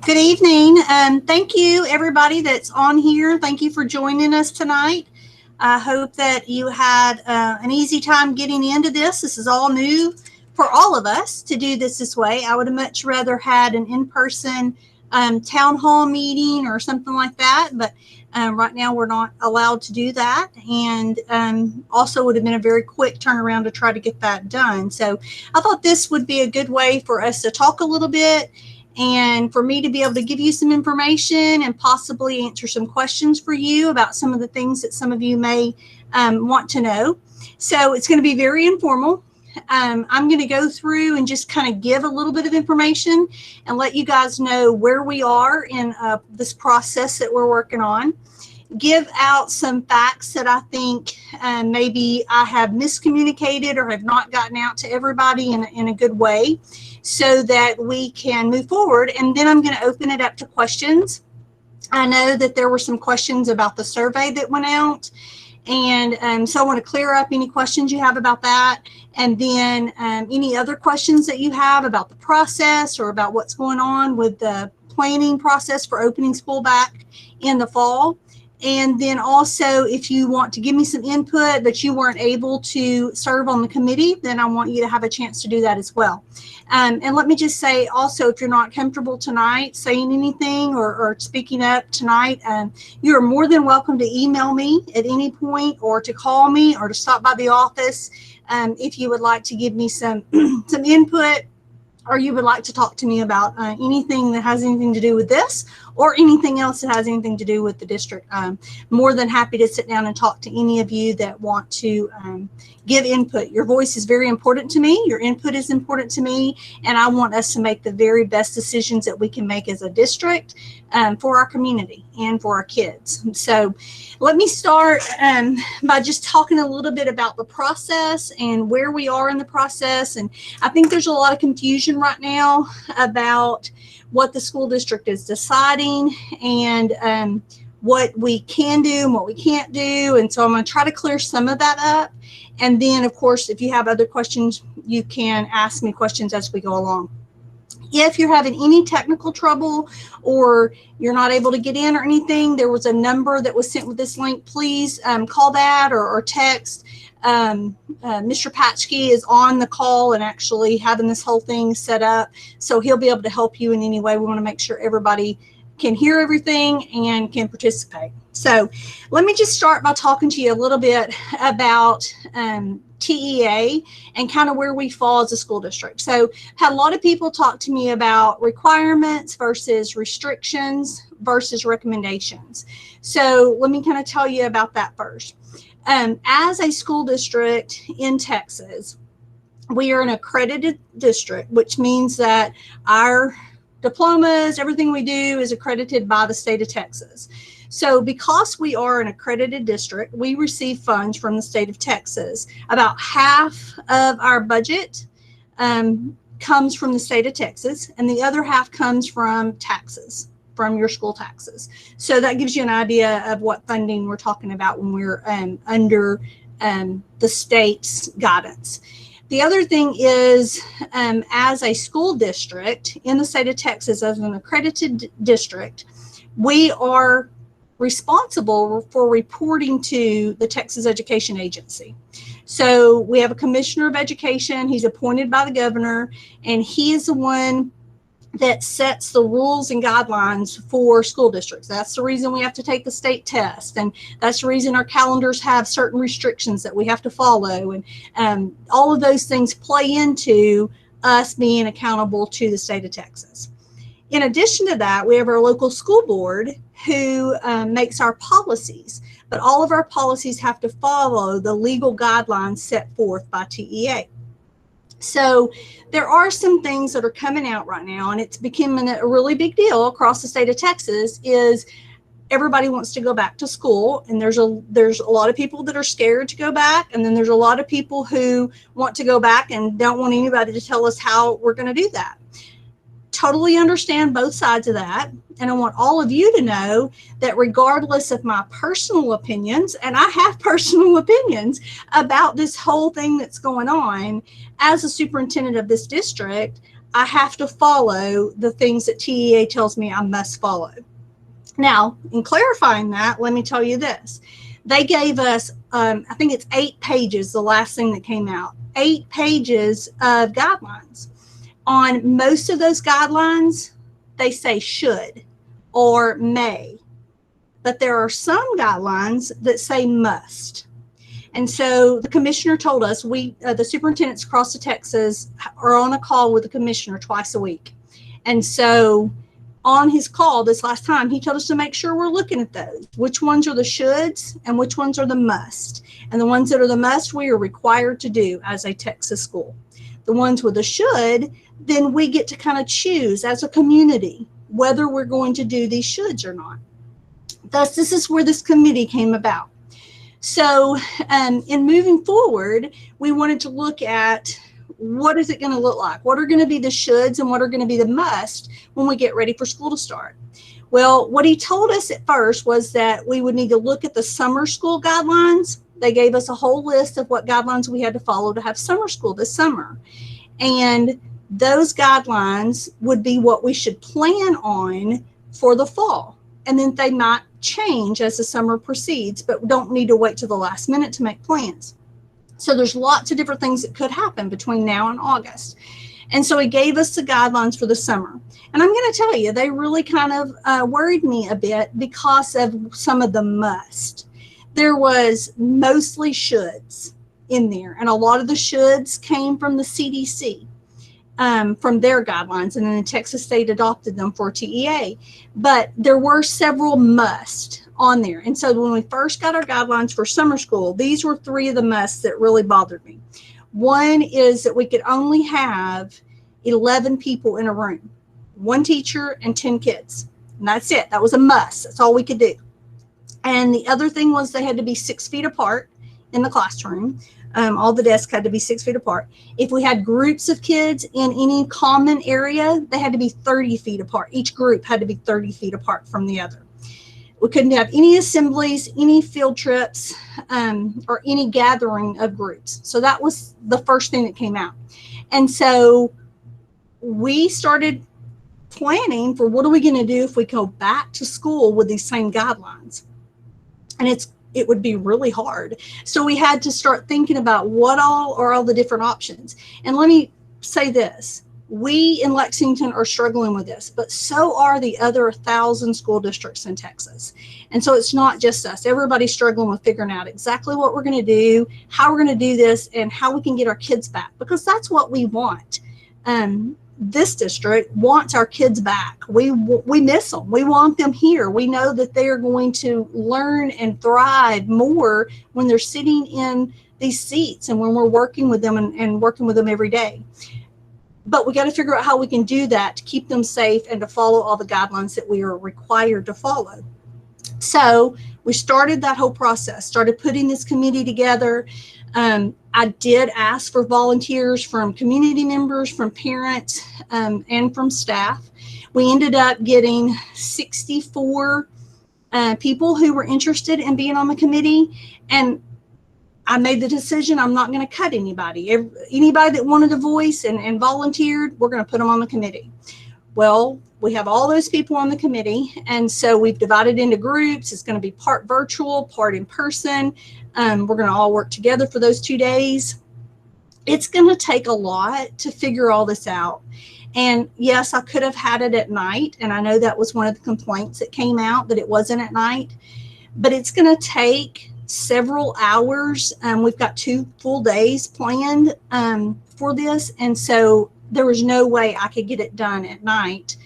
Good evening. Thank you, everybody that's on here. Thank you for joining us tonight. I hope that you had an easy time getting into this. This is all new for all of us to do this way. I would have much rather had an in-person town hall meeting or something like that, but right now we're not allowed to do that, and also would have been a very quick turnaround to try to get that done. So I thought this would be a good way for us to talk a little bit and for me to be able to give you some information and possibly answer some questions for you about some of the things that some of you may want to know. So it's going to be very informal. I'm going to go through and just kind of give a little bit of information and let you guys know where we are in this process that we're working on. Give out some facts that I think maybe I have miscommunicated or have not gotten out to everybody in a good way so that we can move forward. And then I'm going to open it up to questions. I know that there were some questions about the survey that went out. And so I want to clear up any questions you have about that. And then any other questions that you have about the process or about what's going on with the planning process for opening school back in the fall. And then also, if you want to give me some input but you weren't able to serve on the committee, then I want you to have a chance to do that as well. And let me just say also, if you're not comfortable tonight saying anything or speaking up tonight, you are more than welcome to email me at any point or to call me or to stop by the office if you would like to give me some some input, or you would like to talk to me about anything that has anything to do with this or anything else that has anything to do with the district. I'm more than happy to sit down and talk to any of you that want to give input. Your voice is very important to me. Your input is important to me. And I want us to make the very best decisions that we can make as a district for our community and for our kids. So let me start by just talking a little bit about the process and where we are in the process. And I think there's a lot of confusion right now about what the school district is deciding and what we can do and what we can't do. And so I'm going to try to clear some of that up. And then, of course, if you have other questions, you can ask me questions as we go along. If you're having any technical trouble or you're not able to get in or anything, there was a number that was sent with this link. Please call that or text. Mr. Patchkey is on the call and actually having this whole thing set up, so he'll be able to help you in any way. We want to make sure everybody can hear everything and can participate. So let me just start by talking to you a little bit about TEA and kind of where we fall as a school district. So had a lot of people talk to me about requirements versus restrictions versus recommendations. So let me kind of tell you about that first. As a school district in Texas, we are an accredited district, which means that our diplomas, everything we do is accredited by the state of Texas. So because we are an accredited district, we receive funds from the state of Texas. About half of our budget comes from the state of Texas, and the other half comes from taxes, from your school taxes. So that gives you an idea of what funding we're talking about when we're under the state's guidance. The other thing is, as a school district in the state of Texas, as an accredited district, we are responsible for reporting to the Texas Education Agency. So we have a commissioner of education. He's appointed by the governor, and he is the one that sets the rules and guidelines for school districts. That's the reason we have to take the state test, and that's the reason our calendars have certain restrictions that we have to follow, and all of those things play into us being accountable to the state of Texas. In addition to that, we have our local school board who makes our policies, but all of our policies have to follow the legal guidelines set forth by TEA. So there are some things that are coming out right now, and it's becoming a really big deal across the state of Texas. Is everybody wants to go back to school, and there's a lot of people that are scared to go back, and then there's a lot of people who want to go back and don't want anybody to tell us how we're going to do that. Totally understand both sides of that, and I want all of you to know that regardless of my personal opinions, and I have personal opinions about this whole thing that's going on, as a superintendent of this district, I have to follow the things that TEA tells me I must follow. Now, in clarifying that, let me tell you this. They gave us, I think it's 8 pages, the last thing that came out, 8 pages of guidelines. On most of those guidelines, they say should or may, but there are some guidelines that say must. And so the commissioner told us, the superintendents across the Texas are on a call with the commissioner twice a week. And so on his call this last time, he told us to make sure we're looking at those. Which ones are the shoulds and which ones are the must? And the ones that are the must, we are required to do as a Texas school. The ones with the should, then we get to kind of choose as a community whether we're going to do these shoulds or not. Thus, this is where this committee came about. So in moving forward, we wanted to look at what is it going to look like? What are going to be the shoulds and what are going to be the must when we get ready for school to start? Well, what he told us at first was that we would need to look at the summer school guidelines. They gave us a whole list of what guidelines we had to follow to have summer school this summer. And those guidelines would be what we should plan on for the fall. And then they might change as the summer proceeds, but we don't need to wait till the last minute to make plans. So there's lots of different things that could happen between now and August. And so he gave us the guidelines for the summer. And I'm going to tell you, they really kind of worried me a bit because of some of the must. There was mostly shoulds in there. And a lot of the shoulds came from the CDC, from their guidelines. And then Texas State adopted them for TEA. But there were several must on there. And so when we first got our guidelines for summer school, these were 3 of the musts that really bothered me. One is that we could only have 11 people in a room, 1 teacher and 10 kids. And that's it. That was a must. That's all we could do. And the other thing was they had to be 6 feet apart in the classroom. All the desks had to be 6 feet apart. If we had groups of kids in any common area, they had to be 30 feet apart. Each group had to be 30 feet apart from the other. We couldn't have any assemblies, any field trips, or any gathering of groups. So that was the first thing that came out. And so we started planning for what are we going to do if we go back to school with these same guidelines. And it would be really hard. So we had to start thinking about what all are all the different options. And let me say this. We in Lexington are struggling with this, but so are the other 1,000 school districts in Texas. And so it's not just us. Everybody's struggling with figuring out exactly what we're going to do, how we're going to do this, and how we can get our kids back, because that's what we want. This district wants our kids back. We miss them. We want them here. We know that they are going to learn and thrive more when they're sitting in these seats and when we're working with them and working with them every day. But we got to figure out how we can do that to keep them safe and to follow all the guidelines that we are required to follow. So we started that whole process, started putting this committee together. I did ask for volunteers from community members, from parents, and from staff. We ended up getting 64 people who were interested in being on the committee. And I made the decision I'm not going to cut anybody. Anybody that wanted a voice and volunteered, we're going to put them on the committee. Well, we have all those people on the committee, and so we've divided into groups. It's going to be part virtual, part in person. We're going to all work together for those 2 days. It's going to take a lot to figure all this out. And yes, I could have had it at night, and I know that was one of the complaints that came out, that it wasn't at night. But it's going to take several hours. We've got 2 full days planned for this, and so there was no way I could get it done at night,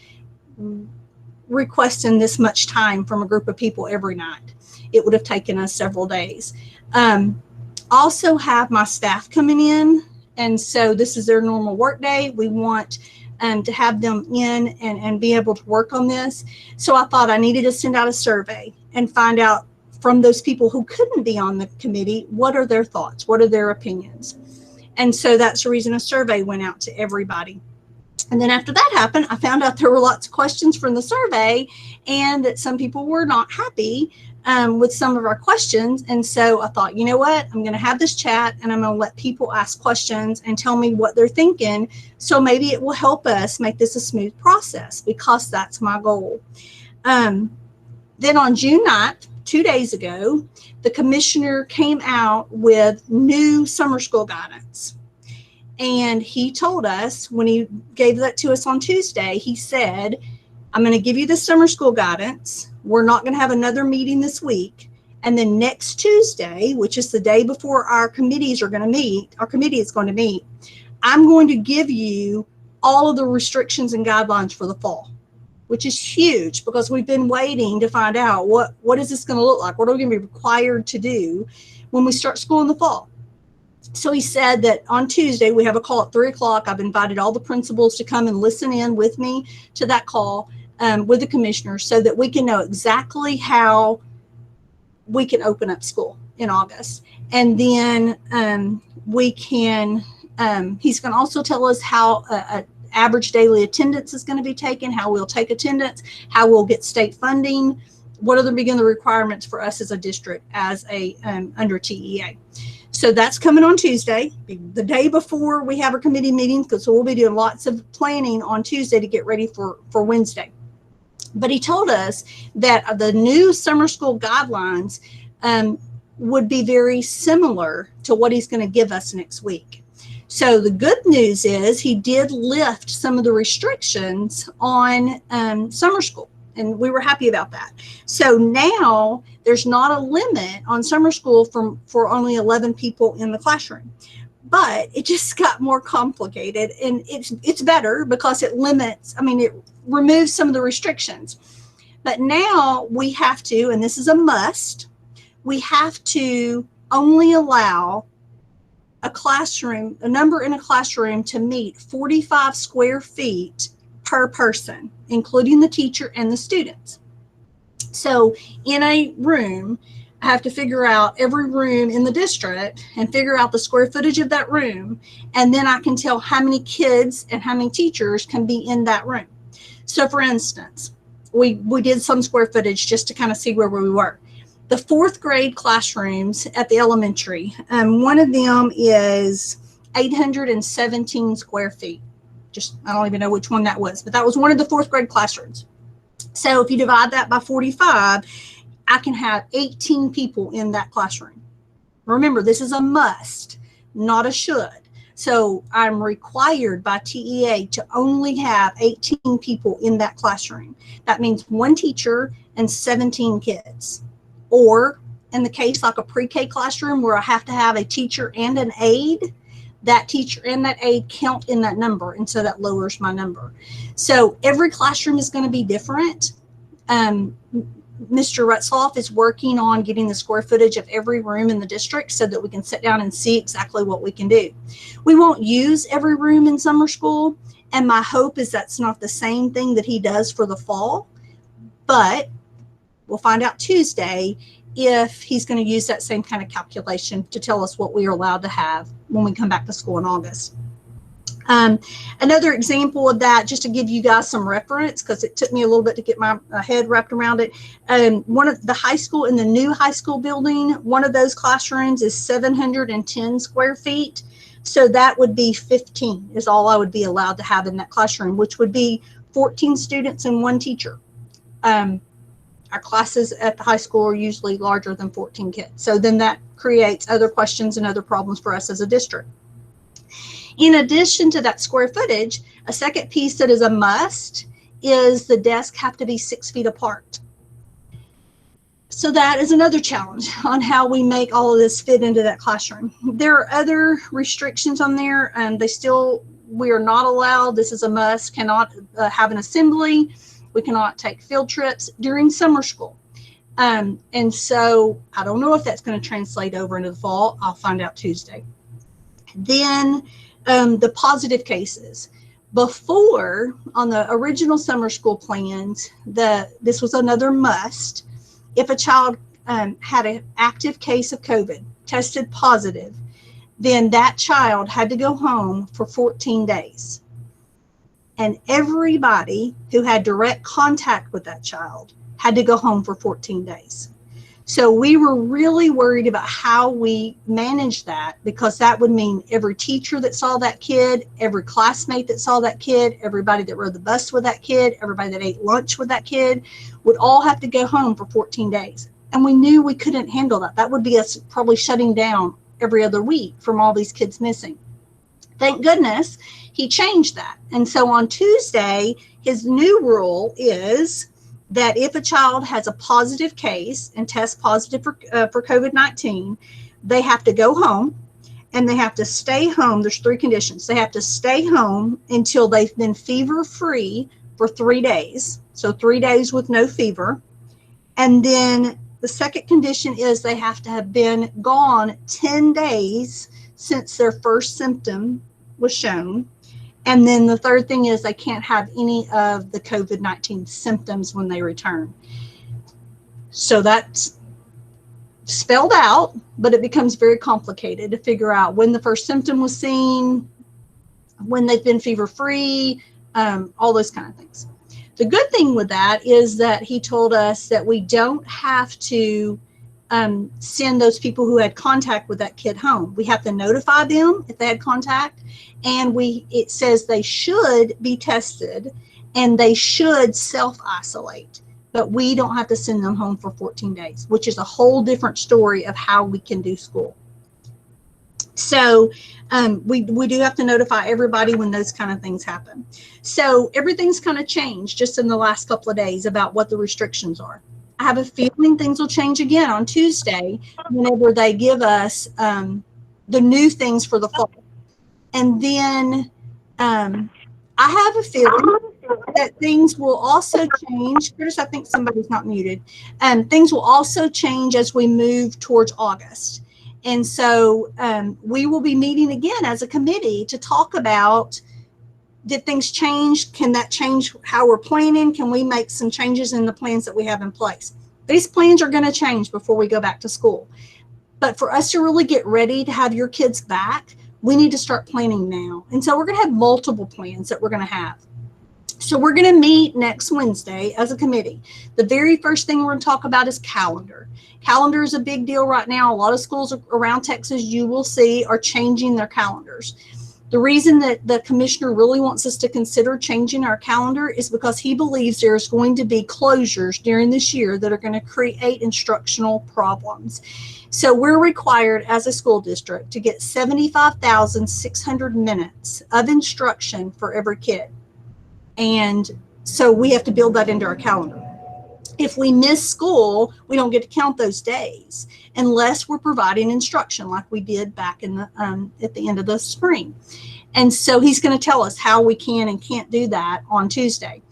requesting this much time from a group of people every night. It would have taken us several days. Also have my staff coming in, and so this is their normal work day. We want to have them in and be able to work on this. So I thought I needed to send out a survey and find out from those people who couldn't be on the committee, what are their thoughts? What are their opinions? And so that's the reason a survey went out to everybody. And then after that happened, I found out there were lots of questions from the survey and that some people were not happy with some of our questions. And so I thought, you know what, I'm going to have this chat and I'm going to let people ask questions and tell me what they're thinking. So maybe it will help us make this a smooth process, because that's my goal. Then on June 9th, 2 days ago, the commissioner came out with new summer school guidance. And he told us, when he gave that to us on Tuesday, he said, I'm going to give you the summer school guidance. We're not going to have another meeting this week. And then next Tuesday, which is the day before our committees are going to meet, our committee is going to meet, I'm going to give you all of the restrictions and guidelines for the fall, which is huge, because we've been waiting to find out what is this going to look like? What are we going to be required to do when we start school in the fall? So he said that on Tuesday, we have a call at 3 o'clock. I've invited all the principals to come and listen in with me to that call with the commissioner, so that we can know exactly how we can open up school in August. And then we can, he's going to also tell us how average daily attendance is going to be taken, how we'll take attendance, how we'll get state funding, what are the requirements for us as a district as a under TEA. So that's coming on Tuesday, the day before we have our committee meetings, because we'll be doing lots of planning on Tuesday to get ready for Wednesday. But he told us that the new summer school guidelines would be very similar to what he's going to give us next week. So the good news is he did lift some of the restrictions on summer school, and we were happy about that. So now there's not a limit on summer school for only 11 people in the classroom. But it just got more complicated, and it's better because it limits, it removes some of the restrictions. But now we have to, and this is a must, we have to only allow a number in a classroom to meet 45 square feet per person, including the teacher and the students. So in a room, I have to figure out every room in the district and figure out the square footage of that room. And then I can tell how many kids and how many teachers can be in that room. So for instance, we did some square footage just to kind of see where we were. The 4th grade classrooms at the elementary, one of them is 817 square feet. I don't even know which one that was, but that was one of the 4th grade classrooms. So if you divide that by 45, I can have 18 people in that classroom. Remember, this is a must, not a should. So I'm required by TEA to only have 18 people in that classroom. That means 1 teacher and 17 kids. Or in the case like a pre-K classroom where I have to have a teacher and an aide, that teacher and that aide count in that number, and so that lowers my number. So every classroom is going to be different. Mr. Retzloff is working on getting the square footage of every room in the district so that we can sit down and see exactly what we can do. We won't use every room in summer school, and my hope is that's not the same thing that he does for the fall, but we'll find out Tuesday if he's going to use that same kind of calculation to tell us what we are allowed to have when we come back to school in August. Another example of that, just to give you guys some reference, because it took me a little bit to get my head wrapped around it. One of the high school, in the new high school building, one of those classrooms is 710 square feet. So that would be 15 is all I would be allowed to have in that classroom, which would be 14 students and 1 teacher. Our classes at the high school are usually larger than 14 kids. So then that creates other questions and other problems for us as a district. In addition to that square footage, a second piece that is a must is the desks have to be 6 feet apart. So that is another challenge on how we make all of this fit into that classroom. There are other restrictions on there, and we are not allowed, this is a must, cannot have an assembly. We cannot take field trips during summer school. And so I don't know if that's going to translate over into the fall. I'll find out Tuesday. Then the positive cases. Before, on the original summer school plans, this was another must. If a child had an active case of COVID, tested positive, then that child had to go home for 14 days. And everybody who had direct contact with that child had to go home for 14 days. So we were really worried about how we managed that, because that would mean every teacher that saw that kid, every classmate that saw that kid, everybody that rode the bus with that kid, everybody that ate lunch with that kid would all have to go home for 14 days. And we knew we couldn't handle that. That would be us probably shutting down every other week from all these kids missing. Thank goodness he changed that. And so on Tuesday, his new rule is that if a child has a positive case and tests positive for COVID-19, they have to go home, and they have to stay home. There's 3 conditions. They have to stay home until they've been fever-free for 3 days. So 3 days with no fever. And then the second condition is they have to have been gone 10 days since their first symptom was shown. And then the third thing is they can't have any of the COVID-19 symptoms when they return. So that's spelled out, but it becomes very complicated to figure out when the first symptom was seen, when they've been fever-free, all those kind of things. The good thing with that is that he told us that we don't have to send those people who had contact with that kid home. We have to notify them if they had contact, and it says they should be tested and they should self-isolate, but we don't have to send them home for 14 days, which is a whole different story of how we can do school. So we do have to notify everybody when those kind of things happen. So everything's kind of changed just in the last couple of days about what the restrictions are. I have a feeling things will change again on Tuesday whenever they give us the new things for the fall. And then I have a feeling that things will also change. Curtis, I think somebody's not muted. Things will also change as we move towards August. And so we will be meeting again as a committee to talk about, did things change? Can that change how we're planning? Can we make some changes in the plans that we have in place? These plans are going to change before we go back to school. But for us to really get ready to have your kids back, we need to start planning now. And so we're going to have multiple plans that we're going to have. So we're going to meet next Wednesday as a committee. The very first thing we're going to talk about is calendar. Calendar is a big deal right now. A lot of schools around Texas, you will see, are changing their calendars. The reason that the commissioner really wants us to consider changing our calendar is because he believes there's going to be closures during this year that are going to create instructional problems. So we're required as a school district to get 75,600 minutes of instruction for every kid. And so we have to build that into our calendar. If we miss school, we don't get to count those days unless we're providing instruction like we did back in the at the end of the spring. And so he's going to tell us how we can and can't do that on Tuesday.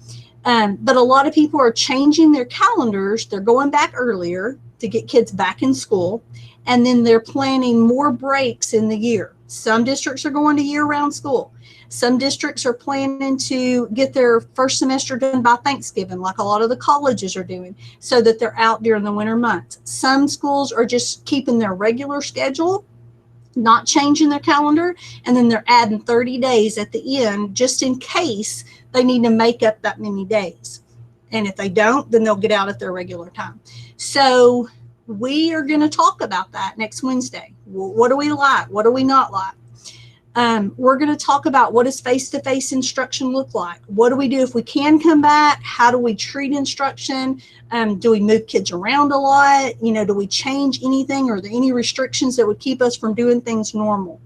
But a lot of people are changing their calendars. They're going back earlier to get kids back in school, and then they're planning more breaks in the year. Some districts are going to year-round school. Some districts are planning to get their first semester done by Thanksgiving, like a lot of the colleges are doing, so that they're out during the winter months. Some schools are just keeping their regular schedule, not changing their calendar, and then they're adding 30 days at the end just in case they need to make up that many days. And if they don't, then they'll get out at their regular time. So we are going to talk about that next Wednesday. Well, what do we like? What do we not like? We're going to talk about, what does face-to-face instruction look like? What do we do if we can come back? How do we treat instruction? Do we move kids around a lot? You know, do we change anything? Are there any restrictions that would keep us from doing things normal?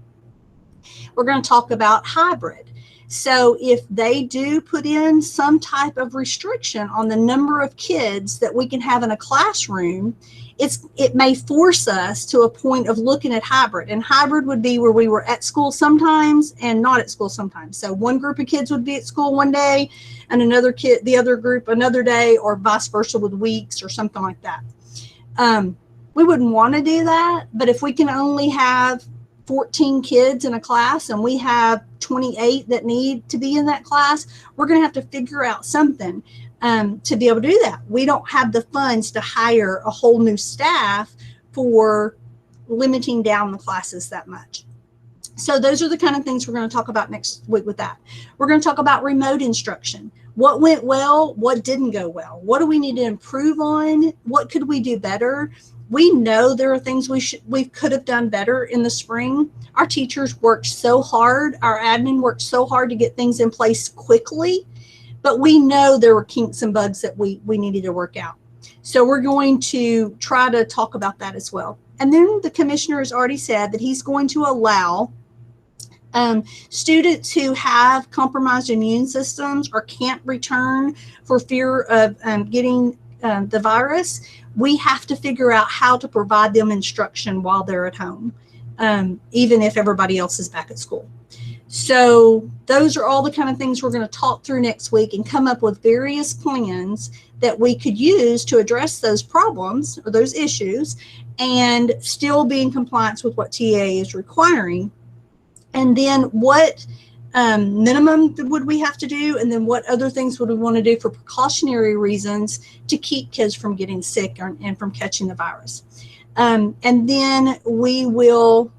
We're going to talk about hybrid. So if they do put in some type of restriction on the number of kids that we can have in a classroom, it may force us to a point of looking at hybrid. And hybrid would be where we were at school sometimes and not at school sometimes. So one group of kids would be at school one day and the other group another day, or vice versa with weeks or something like that. We wouldn't want to do that, but if we can only have 14 kids in a class and we have 28 that need to be in that class, we're going to have to figure out something to be able to do that. We don't have the funds to hire a whole new staff for limiting down the classes that much. So those are the kind of things we're going to talk about next week with that. We're going to talk about remote instruction. What went well? What didn't go well? What do we need to improve on? What could we do better? We know there are things we could have done better in the spring. Our teachers worked so hard, our admin worked so hard to get things in place quickly, but we know there were kinks and bugs that we needed to work out. So we're going to try to talk about that as well. And then the commissioner has already said that he's going to allow students who have compromised immune systems or can't return for fear of getting the virus. We have to figure out how to provide them instruction while they're at home, even if everybody else is back at school. So those are all the kind of things we're going to talk through next week and come up with various plans that we could use to address those problems or those issues and still be in compliance with what TEA is requiring. And then what minimum would we have to do? And then what other things would we want to do for precautionary reasons to keep kids from getting sick and from catching the virus? And then we will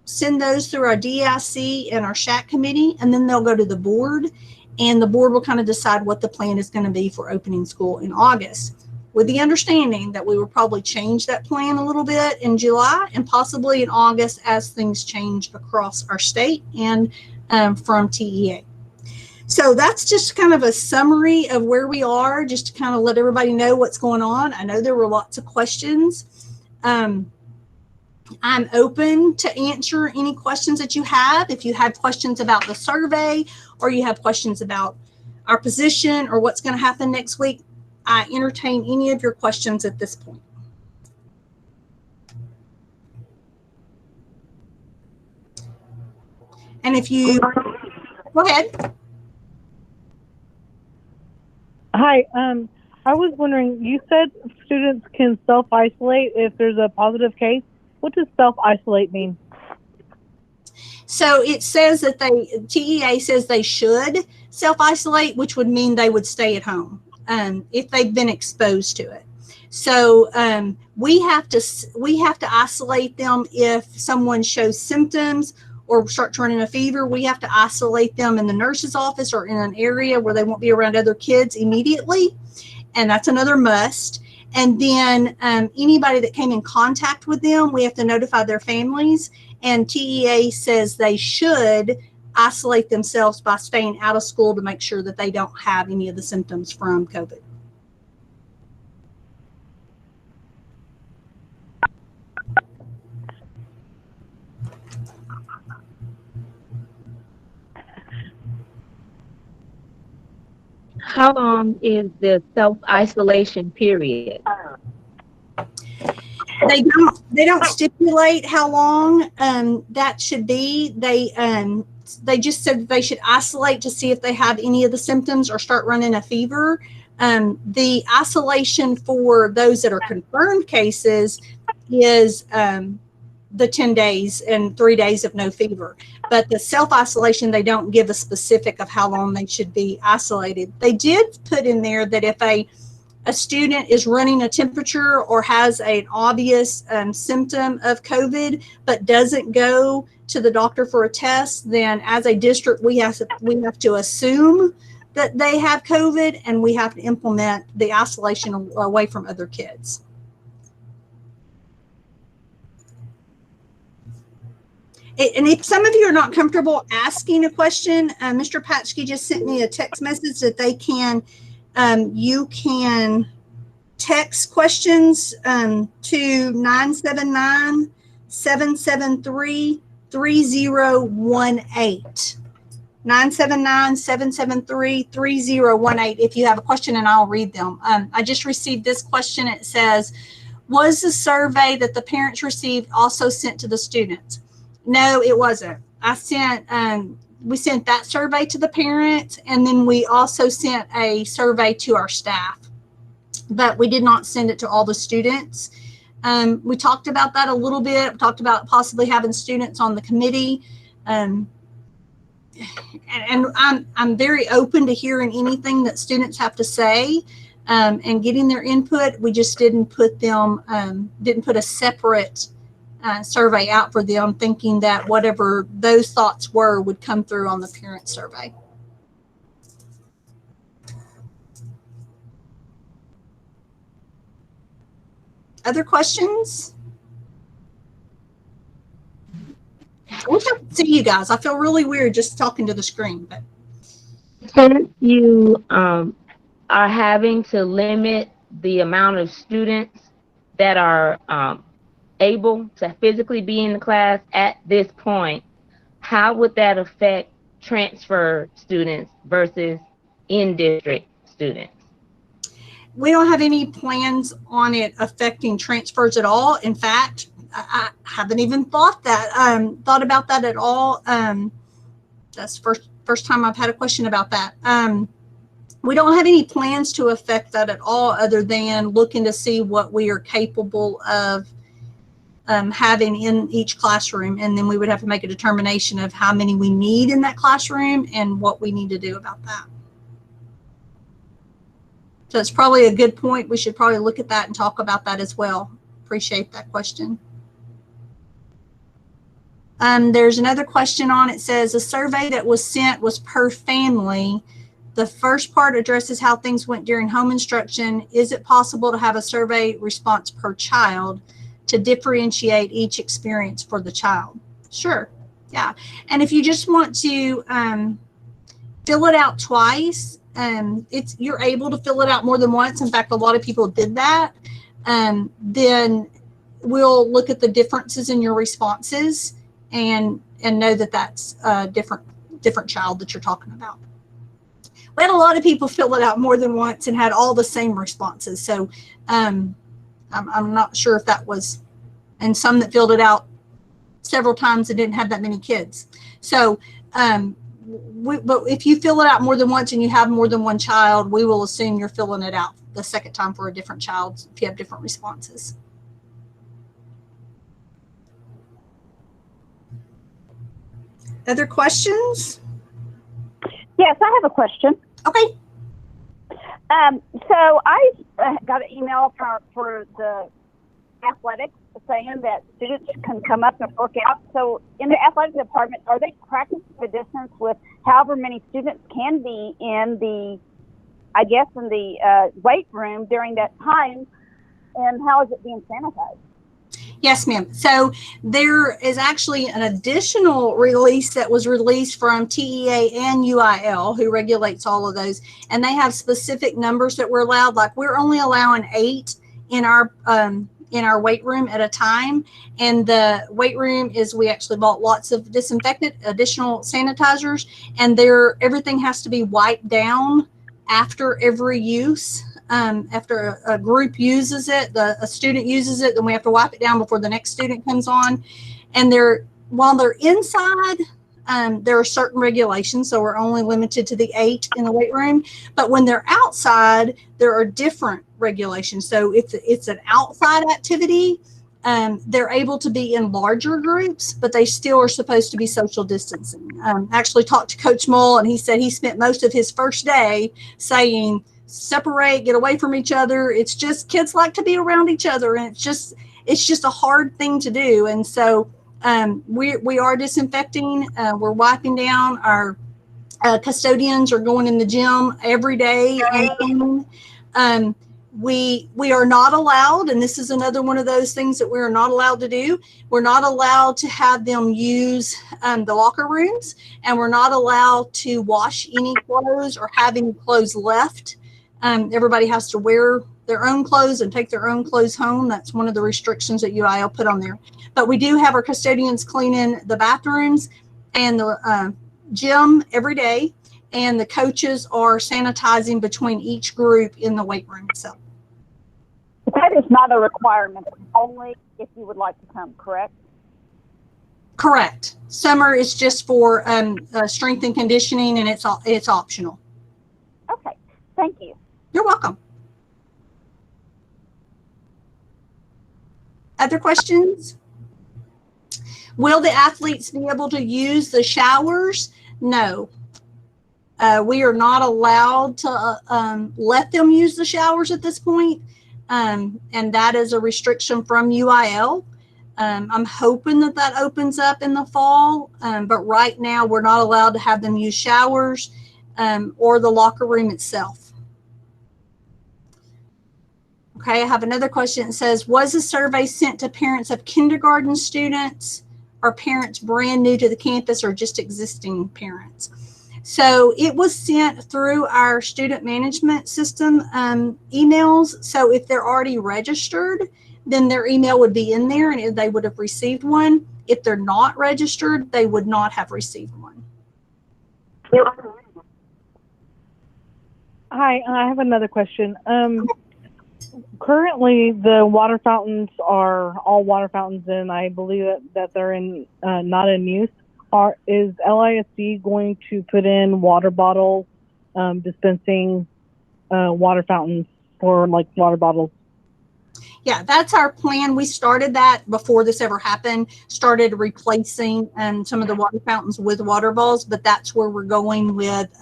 send those through our DIC and our SHAC committee, and then they'll go to the board, and the board will kind of decide what the plan is going to be for opening school in August, with the understanding that we will probably change that plan a little bit in July and possibly in August as things change across our state and from TEA. So that's just kind of a summary of where we are, just to kind of let everybody know what's going on. I know there were lots of questions. I'm open to answer any questions that you have. If you have questions about the survey or you have questions about our position or what's going to happen next week, I entertain any of your questions at this point. And if you go ahead. Hi, I was wondering, you said students can self-isolate if there's a positive case. What does self-isolate mean? So it says that TEA says they should self-isolate, which would mean they would stay at home if they've been exposed to it. So we have to isolate them if someone shows symptoms or starts running a fever. We have to isolate them in the nurse's office or in an area where they won't be around other kids immediately. And that's another must. And then anybody that came in contact with them, we have to notify their families. And TEA says they should isolate themselves by staying out of school to make sure that they don't have any of the symptoms from COVID. How long is the self-isolation period? They don't stipulate how long that should be. They just said that they should isolate to see if they have any of the symptoms or start running a fever. The isolation for those that are confirmed cases is the 10 days and 3 days of no fever. But the self-isolation, they don't give a specific of how long they should be isolated. They did put in there that if a student is running a temperature or has an obvious symptom of COVID, but doesn't go to the doctor for a test, then as a district, we have to assume that they have COVID, and we have to implement the isolation away from other kids. And if some of you are not comfortable asking a question, Mr. Patchke just sent me a text message that they can, you can text questions to 979-773-3018. 979-773-3018 if you have a question, and I'll read them. I just received this question. It says, was the survey that the parents received also sent to the students? No, it wasn't. We sent that survey to the parents, and then we also sent a survey to our staff, but we did not send it to all the students. We talked about that a little bit. We talked about possibly having students on the committee. And I'm very open to hearing anything that students have to say and getting their input. We just didn't put a separate survey out for them, thinking that whatever those thoughts were would come through on the parent survey. Other questions? I wish I could see you guys. I feel really weird just talking to the screen. But Since you are having to limit the amount of students that are able to physically be in the class at this point, how would that affect transfer students versus in-district students? we don't have any plans on it affecting transfers at all. In fact, I haven't even thought about that at all. That's first time I've had a question about that. We don't have any plans to affect that at all, other than looking to see what we are capable of having in each classroom, and then we would have to make a determination of how many we need in that classroom and what we need to do about that. So it's probably a good point. We should probably look at that and talk about that as well. Appreciate that question. There's another question on it. Says a survey that was sent was per family. The first part addresses how things went during home instruction. Is it possible to have a survey response per child to differentiate each experience for the child? Sure. Yeah. And if you just want to fill it out twice, you're able to fill it out more than once. In fact, a lot of people did that. Then we'll look at the differences in your responses and know that that's a different child that you're talking about. We had a lot of people fill it out more than once and had all the same responses. So I'm not sure if that was, and some that filled it out several times and didn't have that many kids. So but if you fill it out more than once and you have more than one child, we will assume you're filling it out the second time for a different child if you have different responses. Other questions? Yes, I have a question. Okay. So I got an email for the athletics saying that students can come up and work out. So in the athletic department, are they practicing the distance with however many students can be in the, I guess, in the weight room during that time? And how is it being sanitized? Yes, ma'am. So there is actually an additional release that was released from TEA and UIL, who regulates all of those. And they have specific numbers that we're allowed. Like we're only allowing 8 in our weight room at a time. And the weight room is, we actually bought lots of disinfectant, additional sanitizers, and everything has to be wiped down after every use. After a group uses it, a student uses it, then we have to wipe it down before the next student comes on. And while they're inside, there are certain regulations, so we're only limited to the 8 in the weight room. But when they're outside, there are different regulations. So if it's an outside activity, they're able to be in larger groups, but they still are supposed to be social distancing. Actually talked to Coach Mull, and he said he spent most of his first day saying, separate, get away from each other. It's just, kids like to be around each other, and it's just a hard thing to do. And so we are disinfecting, we're wiping down. Our custodians are going in the gym every day and we are not allowed, and this is another one of those things that we're not allowed to do. We're not allowed to have them use the locker rooms, and we're not allowed to wash any clothes or have any clothes left. Everybody has to wear their own clothes and take their own clothes home. That's one of the restrictions that UIL put on there. But we do have our custodians cleaning the bathrooms and the gym every day, and the coaches are sanitizing between each group in the weight room itself. That is not a requirement, only if you would like to come, correct? Correct. Summer is just for strength and conditioning, and it's optional. Okay, thank you. You're welcome. Other questions? Will the athletes be able to use the showers? No. We are not allowed to let them use the showers at this point, and that is a restriction from UIL. I'm hoping that opens up in the fall, but right now we're not allowed to have them use showers or the locker room itself. Okay, I have another question. It says, was the survey sent to parents of kindergarten students or parents brand new to the campus or just existing parents? So it was sent through our student management system emails. So if they're already registered, then their email would be in there and they would have received one. If they're not registered, they would not have received one. Hi, I have another question. Currently, the water fountains are all water fountains, and I believe that they're in not in use. Is LISD going to put in water bottle dispensing water fountains for like water bottles? Yeah, that's our plan. We started that before this ever happened, started replacing some of the water fountains with water balls, but that's where we're going with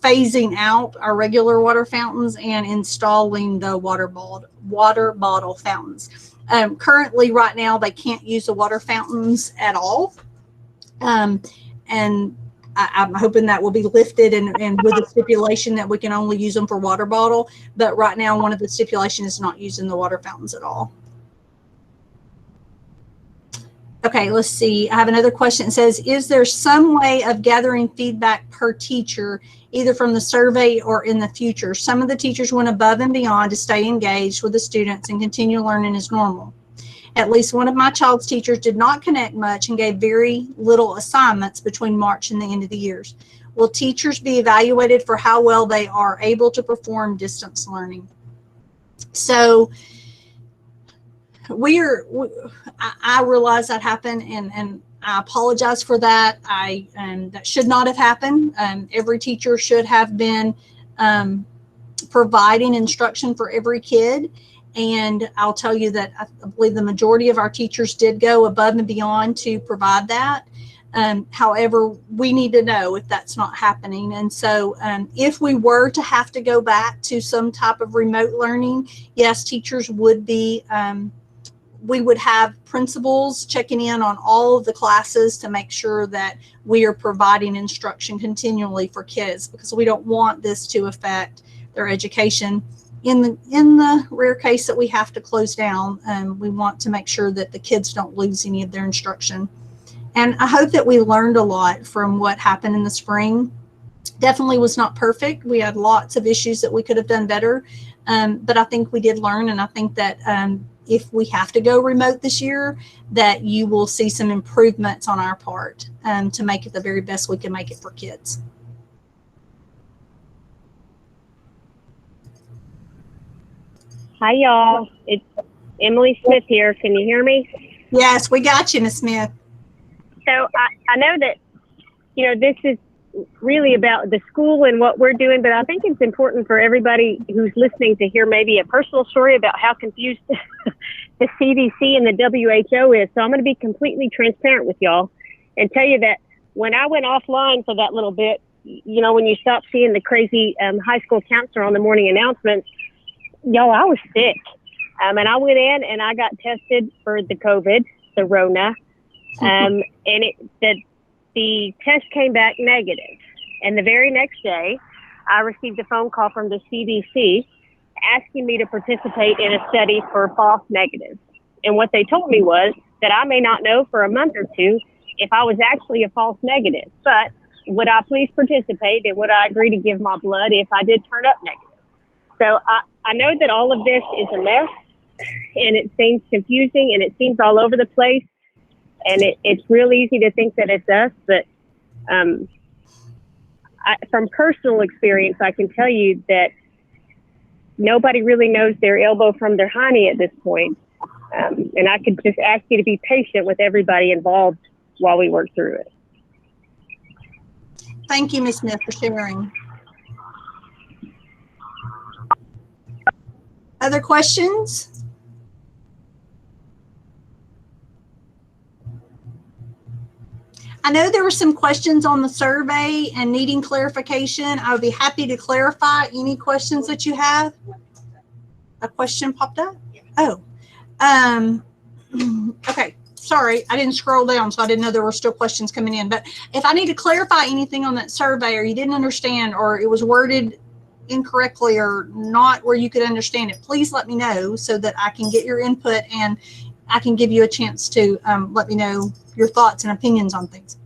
phasing out our regular water fountains and installing the water bottle fountains. Currently, right now, they can't use the water fountains at all. And I'm hoping that will be lifted and with a stipulation that we can only use them for water bottle. But right now, one of the stipulations is not using the water fountains at all. Okay, let's see. I have another question. It says, is there some way of gathering feedback per teacher, either from the survey or in the future? Some of the teachers went above and beyond to stay engaged with the students and continue learning as normal. At least one of my child's teachers did not connect much and gave very little assignments between March and the end of the years. Will teachers be evaluated for how well they are able to perform distance learning? So I realize that happened, and I apologize for that. That should not have happened. Every teacher should have been providing instruction for every kid. And I'll tell you that I believe the majority of our teachers did go above and beyond to provide that. However, we need to know if that's not happening. And so if we were to have to go back to some type of remote learning, yes, teachers would be, we would have principals checking in on all of the classes to make sure that we are providing instruction continually for kids, because we don't want this to affect their education. In the rare case that we have to close down, we want to make sure that the kids don't lose any of their instruction. And I hope that we learned a lot from what happened in the spring. Definitely was not perfect. We had lots of issues that we could have done better. But I think we did learn. And I think that if we have to go remote this year, that you will see some improvements on our part to make it the very best we can make it for kids. Hi, y'all. It's Emily Smith here. Can you hear me? Yes, we got you, Ms. Smith. So I know that, this is really about the school and what we're doing, but I think it's important for everybody who's listening to hear maybe a personal story about how confused the CDC and the WHO is. So I'm going to be completely transparent with y'all and tell you that when I went offline for that little bit, when you stop seeing the crazy high school counselor on the morning announcements, y'all, I was sick. And I went in and I got tested for the COVID, the Rona. And the test came back negative. And the very next day, I received a phone call from the CDC asking me to participate in a study for false negatives. And what they told me was that I may not know for a month or two if I was actually a false negative, but would I please participate and would I agree to give my blood if I did turn up negative? So I know that all of this is a mess, and it seems confusing, and it seems all over the place, and it's real easy to think that it's us, but from personal experience, I can tell you that nobody really knows their elbow from their hiney at this point, and I could just ask you to be patient with everybody involved while we work through it. Thank you, Ms. Smith, for sharing. Other questions? I know there were some questions on the survey and needing clarification. I would be happy to clarify any questions that you have. A question popped up? Oh, okay. Sorry, I didn't scroll down, so I didn't know there were still questions coming in. But if I need to clarify anything on that survey, or you didn't understand, or it was worded incorrectly or not where you could understand it, please let me know so that I can get your input and I can give you a chance to let me know your thoughts and opinions on things.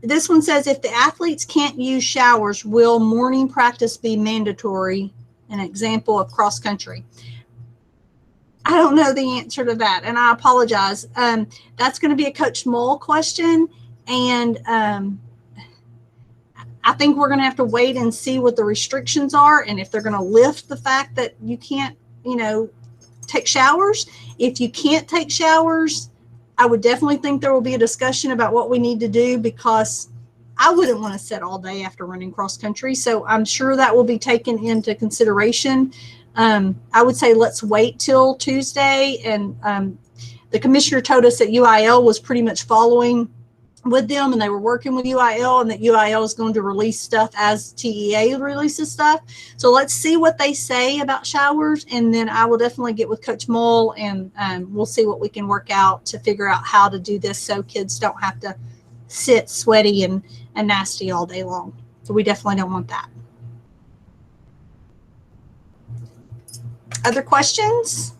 This one says, if the athletes can't use showers, will morning practice be mandatory? An example of cross country. I don't know the answer to that, and I apologize. That's going to be a Coach Mull question, and I think we're going to have to wait and see what the restrictions are and if they're going to lift the fact that you can't, take showers. If you can't take showers, I would definitely think there will be a discussion about what we need to do, because I wouldn't want to sit all day after running cross country. So I'm sure that will be taken into consideration. I would say let's wait till Tuesday. And the commissioner told us that UIL was pretty much following with them, and they were working with UIL, and that UIL is going to release stuff as TEA releases stuff. So let's see what they say about showers, and then I will definitely get with Coach Mull, and we'll see what we can work out to figure out how to do this so kids don't have to sit sweaty and nasty all day long. So we definitely don't want that. Other questions?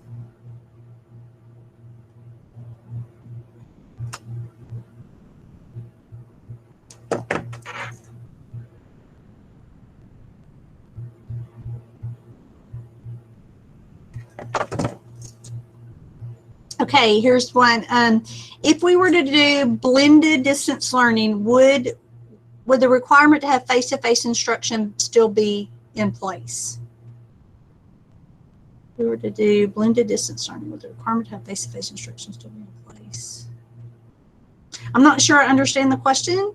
Okay, here's one. If we were to do blended distance learning, would the requirement to have face-to-face instruction still be in place? If we were to do blended distance learning, would the requirement to have face-to-face instruction still be in place? I'm not sure I understand the question.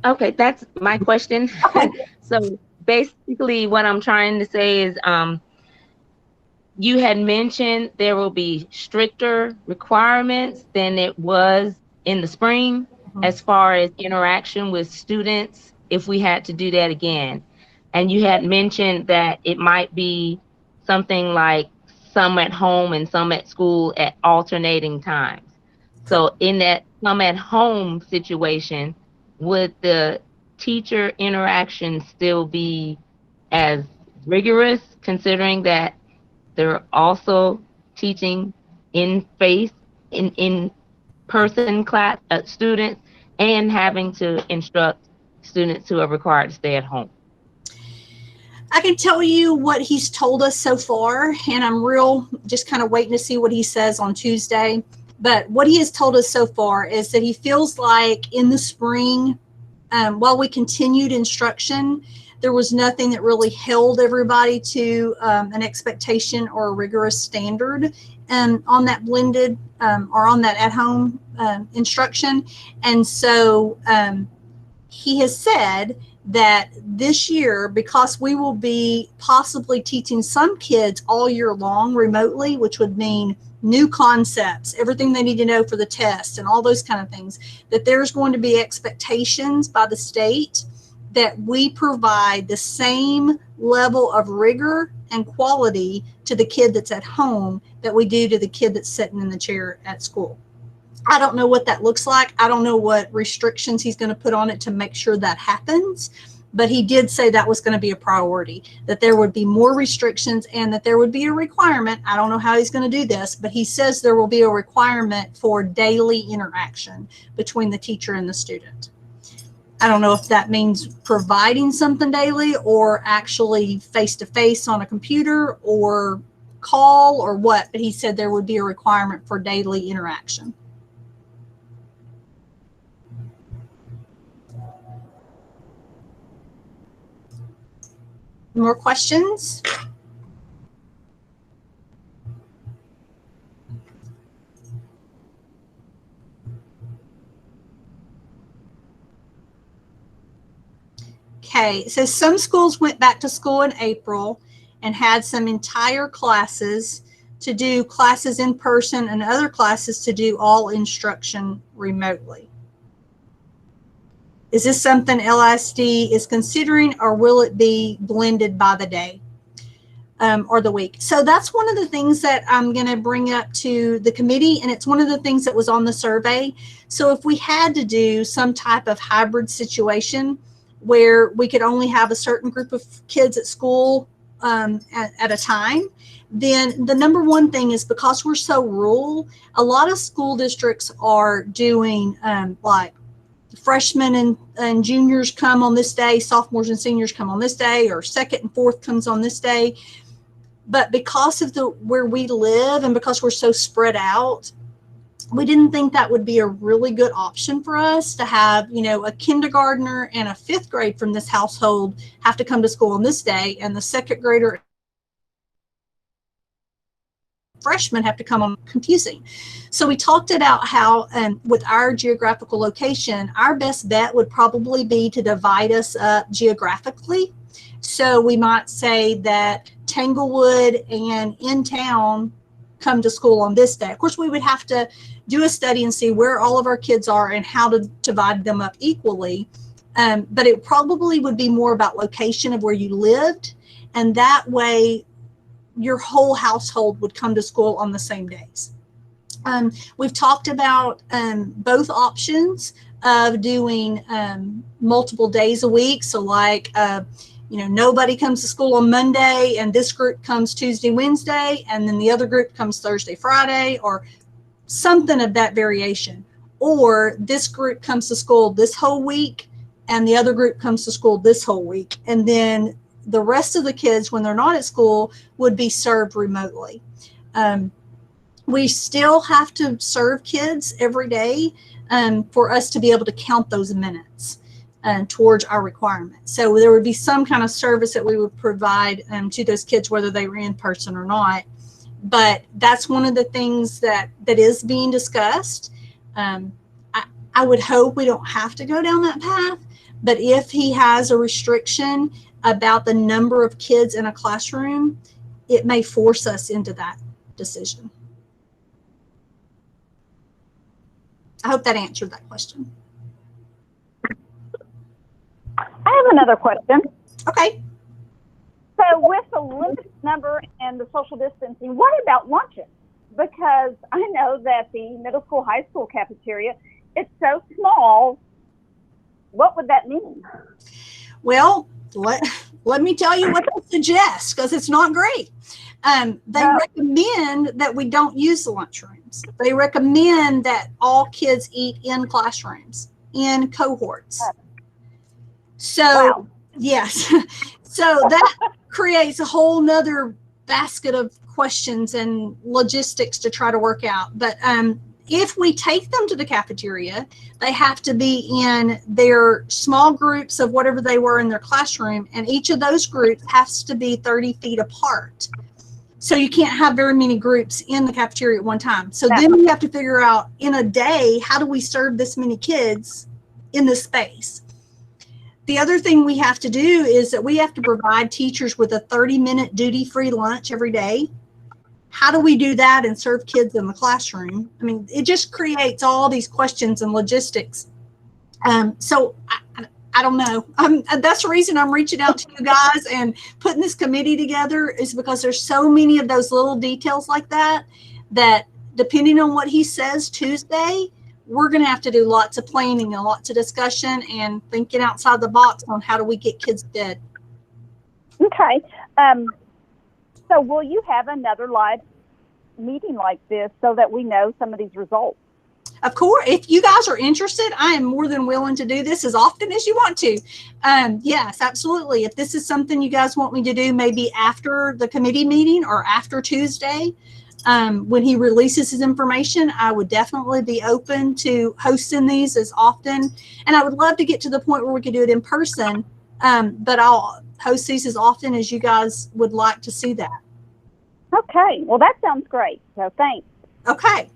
Okay, that's my question. Okay. So basically what I'm trying to say is, you had mentioned there will be stricter requirements than it was in the spring as far as interaction with students if we had to do that again. And you had mentioned that it might be something like some at home and some at school at alternating times. So in that some at home situation, would the teacher interaction still be as rigorous, considering that they're also teaching in person class students, and having to instruct students who are required to stay at home? I can tell you what he's told us so far, and I'm just kind of waiting to see what he says on Tuesday. But what he has told us so far is that he feels like in the spring, while we continued instruction, there was nothing that really held everybody to an expectation or a rigorous standard on that blended or on that at-home instruction. And so he has said that this year, because we will be possibly teaching some kids all year long remotely, which would mean new concepts, everything they need to know for the test and all those kind of things, that there's going to be expectations by the state that we provide the same level of rigor and quality to the kid that's at home that we do to the kid that's sitting in the chair at school. I don't know what that looks like. I don't know what restrictions he's going to put on it to make sure that happens. But he did say that was going to be a priority, that there would be more restrictions and that there would be a requirement. I don't know how he's going to do this, but he says there will be a requirement for daily interaction between the teacher and the student. I don't know if that means providing something daily or actually face-to-face on a computer or call or what, but he said there would be a requirement for daily interaction. More questions? Okay, so some schools went back to school in April and had some entire classes to do classes in person and other classes to do all instruction remotely. Is this something LISD is considering, or will it be blended by the day or the week? So that's one of the things that I'm going to bring up to the committee, and it's one of the things that was on the survey. So if we had to do some type of hybrid situation, where we could only have a certain group of kids at school at a time, then the number one thing is, because we're so rural, a lot of school districts are doing like freshmen and juniors come on this day, sophomores and seniors come on this day, or second and fourth comes on this day. But because of where we live and because we're so spread out, we didn't think that would be a really good option for us to have, you know, a kindergartner and a fifth grade from this household have to come to school on this day, and the second grader freshmen have to come on. Confusing. So we talked about how with our geographical location, our best bet would probably be to divide us up geographically. So we might say that Tanglewood and In Town come to school on this day. Of course, we would have to do a study and see where all of our kids are and how to divide them up equally. But it probably would be more about location of where you lived, and that way your whole household would come to school on the same days. We've talked about both options of doing multiple days a week. So like, you know, nobody comes to school on Monday and this group comes Tuesday, Wednesday, and then the other group comes Thursday, Friday, or something of that variation. Or this group comes to school this whole week and the other group comes to school this whole week. And then the rest of the kids, when they're not at school, would be served remotely. We still have to serve kids every day for us to be able to count those minutes towards our requirements. So there would be some kind of service that we would provide to those kids, whether they were in person or not. But that's one of the things that is being discussed. I would hope we don't have to go down that path, but if he has a restriction about the number of kids in a classroom, it may force us into that decision. I hope that answered that question. I have another question. Okay. So with the limited number and the social distancing, what about lunches? Because I know that the middle school, high school cafeteria, it's so small. What would that mean? Well, let me tell you what they suggest, because it's not great. They recommend that we don't use the lunchrooms. They recommend that all kids eat in classrooms, in cohorts. So, wow. Yes. So that creates a whole nother basket of questions and logistics to try to work out. But if we take them to the cafeteria, they have to be in their small groups of whatever they were in their classroom, and each of those groups has to be 30 feet apart. So you can't have very many groups in the cafeteria at one time. So then we have to figure out, in a day, how do we serve this many kids in this space? The other thing we have to do is that we have to provide teachers with a 30-minute duty-free lunch every day. How do we do that and serve kids in the classroom? I mean, it just creates all these questions and logistics. So I don't know. That's the reason I'm reaching out to you guys and putting this committee together, is because there's so many of those little details like that, that depending on what he says Tuesday, we're going to have to do lots of planning and lots of discussion and thinking outside the box on how do we get kids fed. Okay. So will you have another live meeting like this so that we know some of these results? Of course, if you guys are interested, I am more than willing to do this as often as you want to. Yes, absolutely. If this is something you guys want me to do, maybe after the committee meeting or after Tuesday, when he releases his information, I would definitely be open to hosting these as often. And I would love to get to the point where we could do it in person, but I'll host these as often as you guys would like to see that. Okay, well, that sounds great. So thanks. Okay.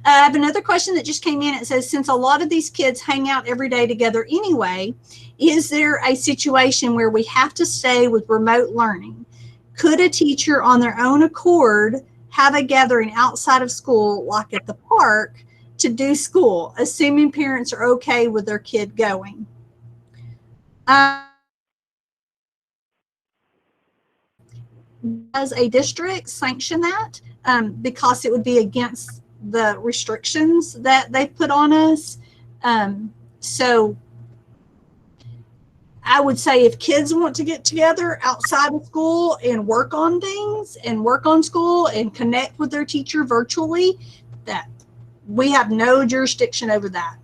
I have another question that just came in. It says, since a lot of these kids hang out every day together anyway, is there a situation where we have to stay with remote learning? Could a teacher on their own accord have a gathering outside of school, like at the park, to do school, assuming parents are okay with their kid going? Does a district sanction that? Because it would be against the restrictions that they put on us. So I would say if kids want to get together outside of school and work on things and work on school and connect with their teacher virtually, that we have no jurisdiction over that.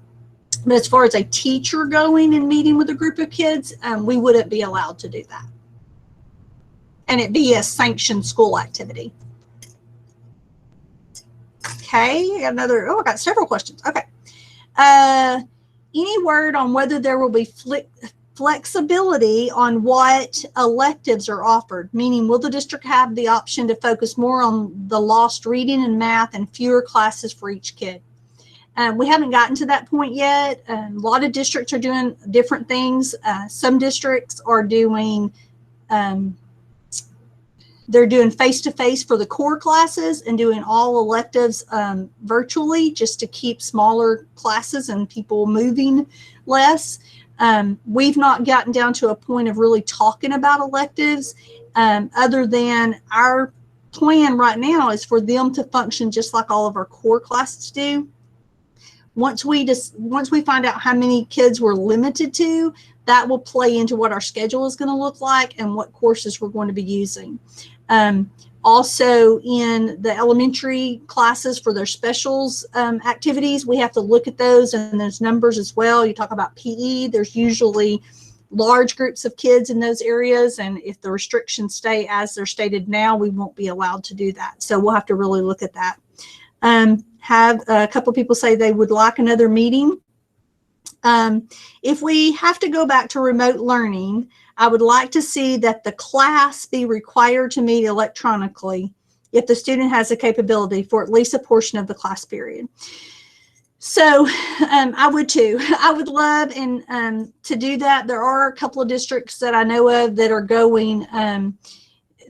But as far as a teacher going and meeting with a group of kids, we wouldn't be allowed to do that. And it be a sanctioned school activity. Okay, I got several questions. Okay. Any word on whether there will be flexibility on what electives are offered? Meaning, will the district have the option to focus more on the lost reading and math and fewer classes for each kid? We haven't gotten to that point yet. A lot of districts are doing different things. Some districts are doing they're doing face-to-face for the core classes and doing all electives virtually, just to keep smaller classes and people moving less. We've not gotten down to a point of really talking about electives, other than our plan right now is for them to function just like all of our core classes do. Once we find out how many kids we're limited to, that will play into what our schedule is going to look like and what courses we're going to be using. Also, in the elementary classes for their specials activities, we have to look at those and those numbers as well. You talk about PE, there's usually large groups of kids in those areas, and if the restrictions stay as they're stated now, we won't be allowed to do that. So we'll have to really look at that. Have a couple of people say they would like another meeting. If we have to go back to remote learning, I would like to see that the class be required to meet electronically if the student has the capability for at least a portion of the class period. So I would too. I would love to do that. There are a couple of districts that I know of that are going,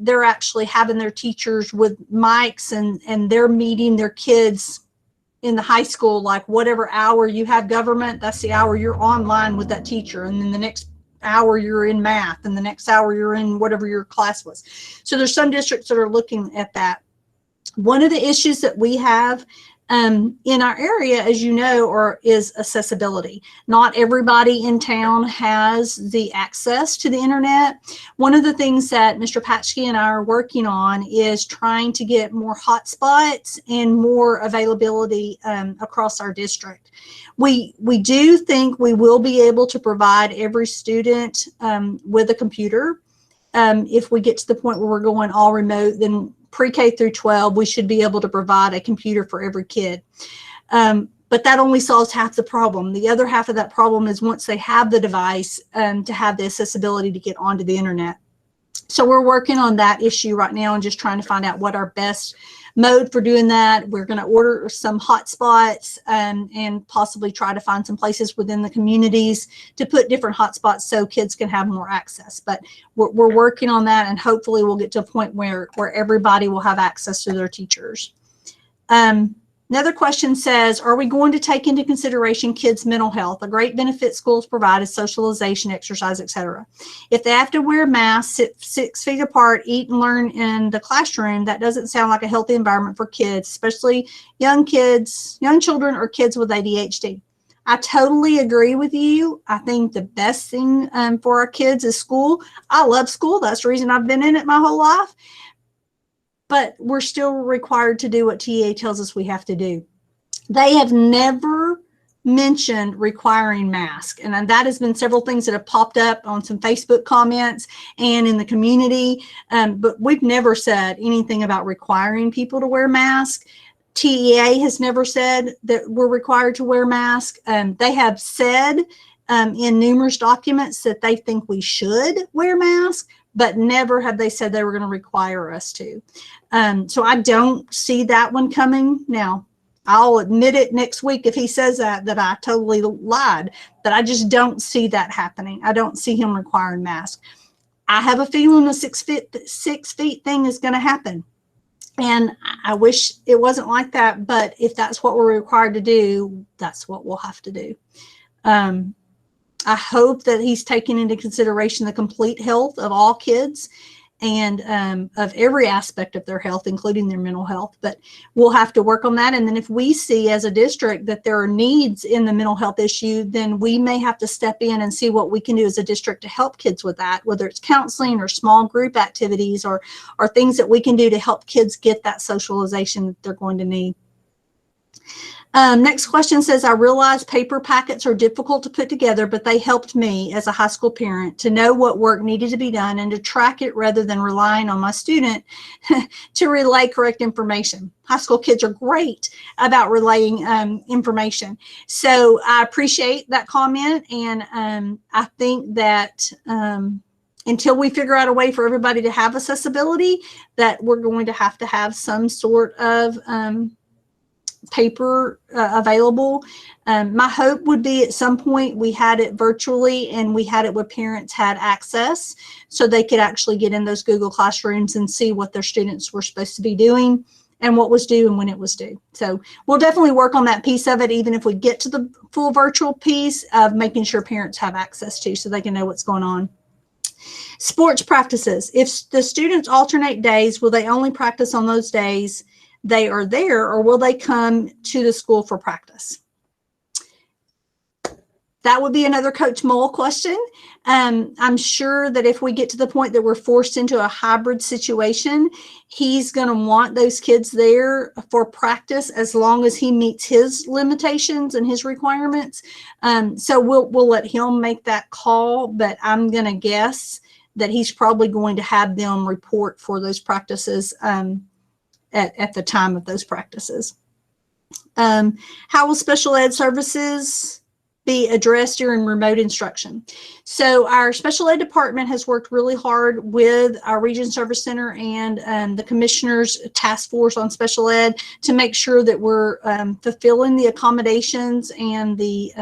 they're actually having their teachers with mics and they're meeting their kids in the high school, like whatever hour you have government, that's the hour you're online with that teacher. And then the next hour you're in math and the next hour you're in whatever your class was. So there's some districts that are looking at that. One of the issues that we have in our area, as you know, is accessibility. Not everybody in town has the access to the internet. One of the things that Mr. Patchke and I are working on is trying to get more hotspots and more availability across our district. We do think we will be able to provide every student with a computer. If we get to the point where we're going all remote, then pre-K through 12, we should be able to provide a computer for every kid. But that only solves half the problem. The other half of that problem is once they have the device, to have the accessibility to get onto the internet. So we're working on that issue right now and just trying to find out what our best mode for doing that. We're going to order some hotspots and possibly try to find some places within the communities to put different hotspots so kids can have more access. But we're working on that, and hopefully we'll get to a point where everybody will have access to their teachers. Another question says, are we going to take into consideration kids' mental health? A great benefit schools provide is socialization, exercise, etc. If they have to wear masks, sit 6 feet apart, eat and learn in the classroom, that doesn't sound like a healthy environment for kids, especially young children or kids with ADHD. I totally agree with you. I think the best thing for our kids is school. I love school. That's the reason I've been in it my whole life. But we're still required to do what TA tells us we have to do. They have never mentioned requiring masks, and that has been several things that have popped up on some Facebook comments and in the community, but we've never said anything about requiring people to wear masks. TEA has never said that we're required to wear masks. They have said in numerous documents that they think we should wear masks, but never have they said they were going to require us to. So I don't see that one coming. Now, I'll admit it next week if he says that I totally lied, but I just don't see that happening. I don't see him requiring masks. I have a feeling the 6 feet thing is going to happen. And I wish it wasn't like that, but if that's what we're required to do, that's what we'll have to do. I hope that he's taking into consideration the complete health of all kids and of every aspect of their health, including their mental health. But we'll have to work on that. And then if we see as a district that there are needs in the mental health issue, then we may have to step in and see what we can do as a district to help kids with that, whether it's counseling or small group activities or things that we can do to help kids get that socialization that they're going to need. Next question says, I realize paper packets are difficult to put together, but they helped me as a high school parent to know what work needed to be done and to track it rather than relying on my student to relay correct information. High school kids are great about relaying information. So I appreciate that comment. And I think that until we figure out a way for everybody to have accessibility, that we're going to have some sort of paper available. My hope would be at some point we had it virtually and we had it where parents had access so they could actually get in those Google Classrooms and see what their students were supposed to be doing and what was due and when it was due. So we'll definitely work on that piece of it, even if we get to the full virtual piece of making sure parents have access to so they can know what's going on. Sports practices. If the students alternate days, will they only practice on those days they are there, or will they come to the school for practice? That would be another Coach Mole question. I'm sure that if we get to the point that we're forced into a hybrid situation, he's going to want those kids there for practice as long as he meets his limitations and his requirements. So we'll let him make that call, but I'm going to guess that he's probably going to have them report for those practices at the time of those practices. How will special ed services be addressed during remote instruction? So our special ed department has worked really hard with our Region Service Center and the Commissioner's Task Force on Special Ed to make sure that we're fulfilling the accommodations and the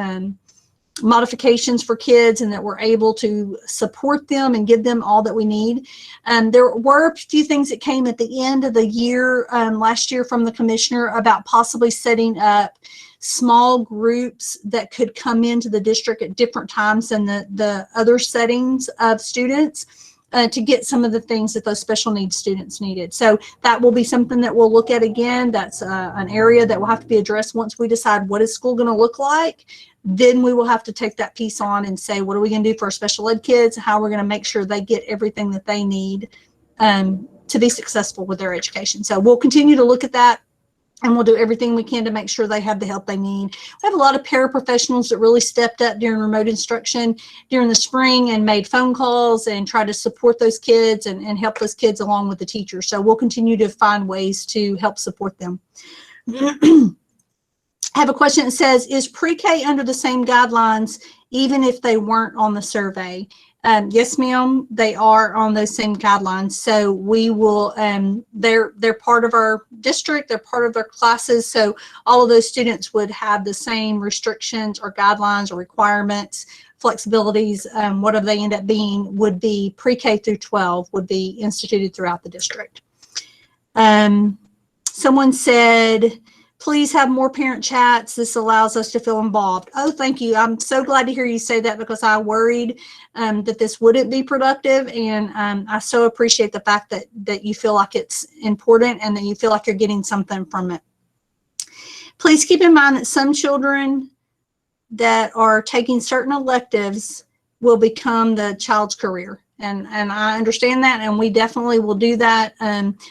modifications for kids and that we're able to support them and give them all that we need. There were a few things that came at the end of the year last year from the Commissioner about possibly setting up small groups that could come into the district at different times than the other settings of students to get some of the things that those special needs students needed. So that will be something that we'll look at again. That's an area that will have to be addressed once we decide what is school going to look like. Then we will have to take that piece on and say, what are we going to do for our special ed kids? How we're going to make sure they get everything that they need to be successful with their education. So we'll continue to look at that. And we'll do everything we can to make sure they have the help they need. We have a lot of paraprofessionals that really stepped up during remote instruction during the spring and made phone calls and tried to support those kids and help those kids along with the teachers. So we'll continue to find ways to help support them. I have a question that says, is pre-K under the same guidelines even if they weren't on the survey? Yes, ma'am, they are on those same guidelines. So we will, they're part of our district, they're part of our classes. So all of those students would have the same restrictions or guidelines or requirements, flexibilities, whatever they end up being would be pre-K through 12 would be instituted throughout the district. Someone said, please have more parent chats. This allows us to feel involved. Oh, thank you. I'm so glad to hear you say that because I worried that this wouldn't be productive. And I so appreciate the fact that you feel like it's important and that you feel like you're getting something from it. Please keep in mind that some children that are taking certain electives will become the child's career. And I understand that, and we definitely will do that.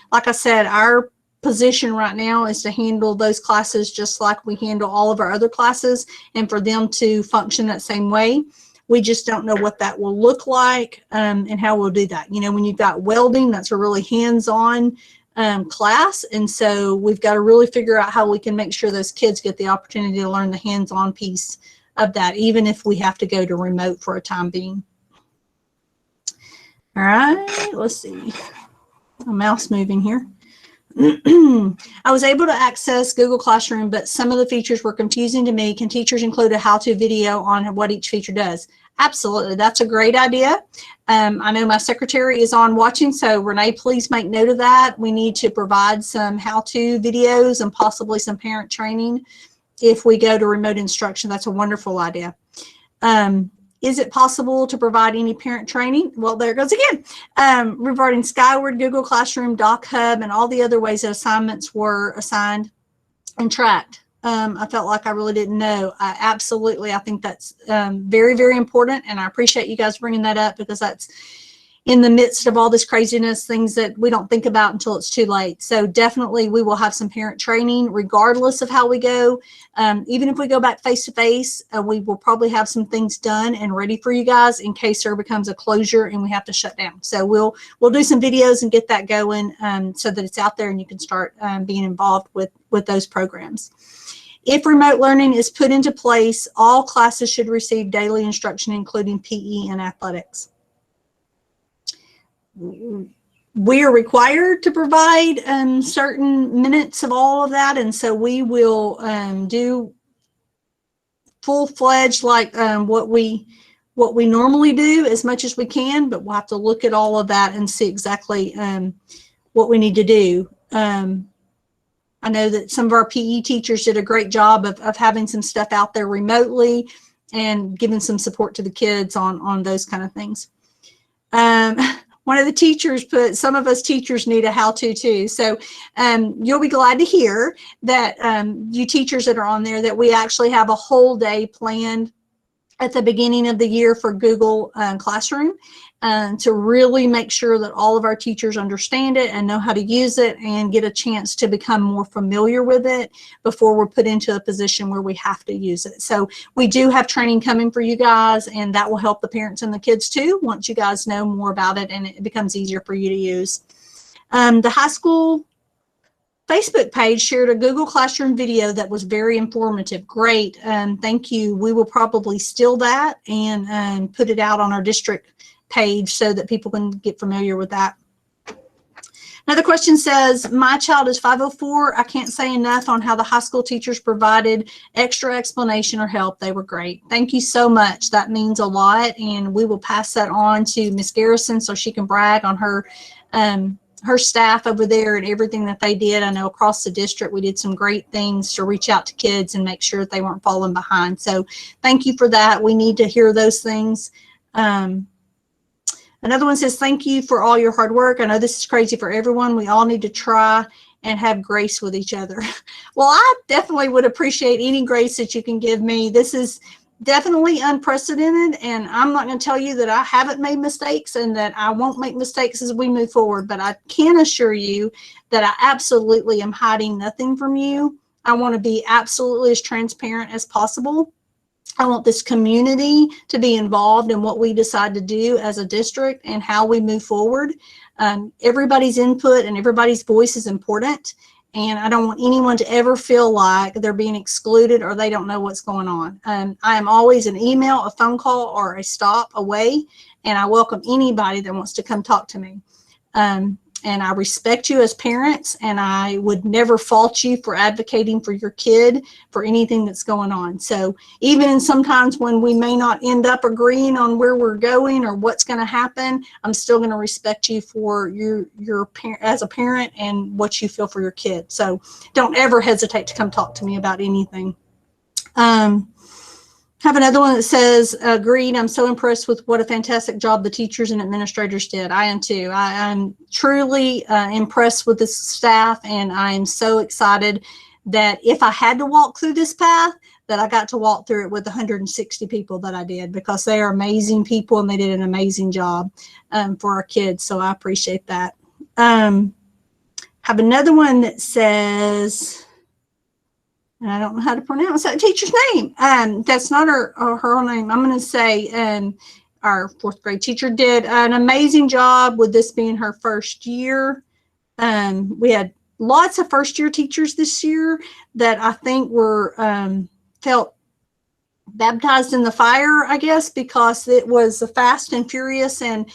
Like I said, our position right now is to handle those classes just like we handle all of our other classes and for them to function that same way. We just don't know what that will look like and how we'll do that. You know, when you've got welding, that's a really hands-on class. And so we've got to really figure out how we can make sure those kids get the opportunity to learn the hands-on piece of that, even if we have to go to remote for a time being. All right, let's see. A mouse moving here. I was able to access Google Classroom, but some of the features were confusing to me. Can teachers include a how-to video on what each feature does? Absolutely. That's a great idea. I know my secretary is on watching, so Renee, please make note of that. We need to provide some how-to videos and possibly some parent training if we go to remote instruction. That's a wonderful idea. Is it possible to provide any parent training? Well, there it goes again. Regarding Skyward, Google Classroom, Doc Hub, and all the other ways that assignments were assigned and tracked. I felt like I really didn't know. I think that's very, very important. And I appreciate you guys bringing that up, because that's in the midst of all this craziness, things that we don't think about until it's too late. So definitely we will have some parent training regardless of how we go. Even if we go back face to face, we will probably have some things done and ready for you guys in case there becomes a closure and we have to shut down. So we'll do some videos and get that going so that it's out there and you can start being involved with those programs. If remote learning is put into place, all classes should receive daily instruction, including PE and athletics. We are required to provide certain minutes of all of that, and so we will do full-fledged like what we normally do as much as we can, but we'll have to look at all of that and see exactly what we need to do. I know that some of our PE teachers did a great job of having some stuff out there remotely and giving some support to the kids on those kind of things. One of the teachers put, some of us teachers need a how-to too. So you'll be glad to hear that you teachers that are on there, that we actually have a whole day planned at the beginning of the year for Google Classroom to really make sure that all of our teachers understand it and know how to use it and get a chance to become more familiar with it before we're put into a position where we have to use it. So we do have training coming for you guys, and that will help the parents and the kids too once you guys know more about it and it becomes easier for you to use. The high school Facebook page shared a Google Classroom video that was very informative. Great. Thank you. We will probably steal that and put it out on our district page so that people can get familiar with that. Another question says, my child is 504. I can't say enough on how the high school teachers provided extra explanation or help. They were great. Thank you so much. That means a lot, and we will pass that on to Miss Garrison so she can brag on her staff over there and everything that they did. I know across the district we did some great things to reach out to kids and make sure that they weren't falling behind. So thank you for that. We need to hear those things. Another one says, thank you for all your hard work. I know this is crazy for everyone. We all need to try and have grace with each other. Well, I definitely would appreciate any grace that you can give me. This is definitely unprecedented, and I'm not going to tell you that I haven't made mistakes and that I won't make mistakes as we move forward, but I can assure you that I absolutely am hiding nothing from you. I want to be absolutely as transparent as possible. I want this community to be involved in what we decide to do as a district and how we move forward. Everybody's input and everybody's voice is important. And I don't want anyone to ever feel like they're being excluded or they don't know what's going on. I am always an email, a phone call, or a stop away, and I welcome anybody that wants to come talk to me. And I respect you as parents, and I would never fault you for advocating for your kid for anything that's going on. So even sometimes when we may not end up agreeing on where we're going or what's going to happen, I'm still going to respect you for your as a parent and what you feel for your kid. So don't ever hesitate to come talk to me about anything. Have another one that says, agreed, I'm so impressed with what a fantastic job the teachers and administrators did. I am too. I'm truly impressed with this staff, and I am so excited that if I had to walk through this path, that I got to walk through it with 160 people that I did, because they are amazing people and they did an amazing job for our kids. So I appreciate that. Have another one that says, and I don't know how to pronounce that teacher's name. That's not her name. I'm going to say our fourth grade teacher did an amazing job with this being her first year. We had lots of first year teachers this year that I think were felt baptized in the fire, I guess, because it was fast and furious, and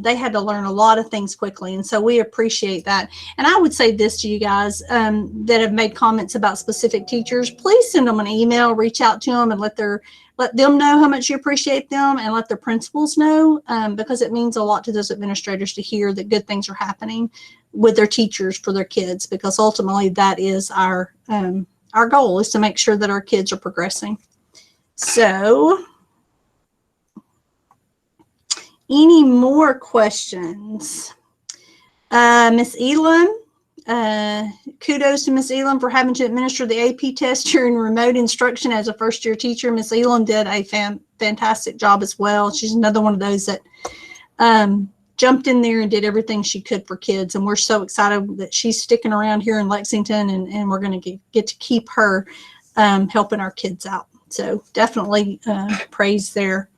they had to learn a lot of things quickly. And so we appreciate that. And I would say this to you guys that have made comments about specific teachers, please send them an email, reach out to them and let them know how much you appreciate them, and let their principals know, because it means a lot to those administrators to hear that good things are happening with their teachers for their kids, because ultimately that is our goal, is to make sure that our kids are progressing. So Any more questions? Miss Elam, kudos to Miss Elam for having to administer the AP test during remote instruction as a first-year teacher. Miss Elam did a fantastic job as well. She's another one of those that jumped in there and did everything she could for kids. And we're so excited that she's sticking around here in Lexington, and we're going to get to keep her helping our kids out. So definitely praise there.